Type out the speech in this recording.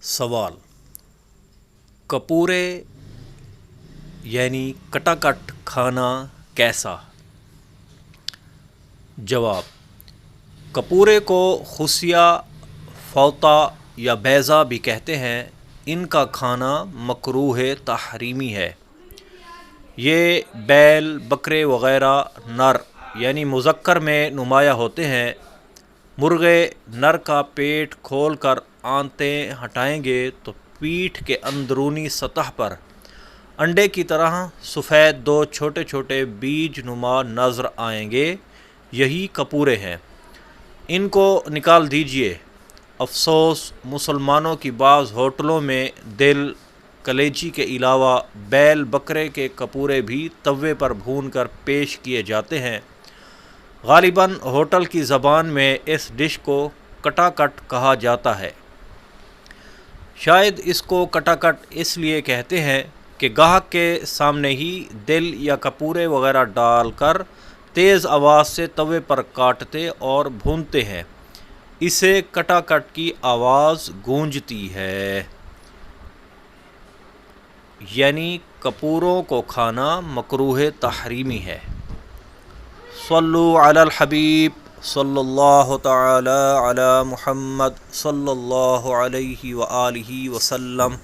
سوال: کپورے یعنی کٹا کٹ کھانا کیسا؟ جواب: کپورے کو خصیہ، فوطہ یا بیضہ بھی کہتے ہیں۔ ان کا کھانا مکروہ تحریمی ہے۔ یہ بیل، بکرے وغیرہ نر یعنی مذکر میں نمایاں ہوتے ہیں۔ مرغے نر کا پیٹ کھول کر آنتیں ہٹائیں گے تو پیٹھ کے اندرونی سطح پر انڈے کی طرح سفید دو چھوٹے چھوٹے بیج نما نظر آئیں گے، یہی کپورے ہیں۔ ان کو نکال دیجئے۔ افسوس، مسلمانوں کی بعض ہوٹلوں میں دل، کلیجی کے علاوہ بیل بکرے کے کپورے بھی توے پر بھون کر پیش کیے جاتے ہیں۔ غالباً ہوٹل کی زبان میں اس ڈش کو کٹا کٹ کہا جاتا ہے۔ شاید اس کو کٹا کٹ اس لیے کہتے ہیں کہ گاہک کے سامنے ہی دل یا کپورے وغیرہ ڈال کر تیز آواز سے توے پر کاٹتے اور بھونتے ہیں، اسے کٹا کٹ کی آواز گونجتی ہے۔ یعنی کپوروں کو کھانا مکروہ تحریمی ہے۔ صلو علی الحبیب صلی اللہ تعالی علی محمد صلی اللہ علیہ وآلہ وسلم۔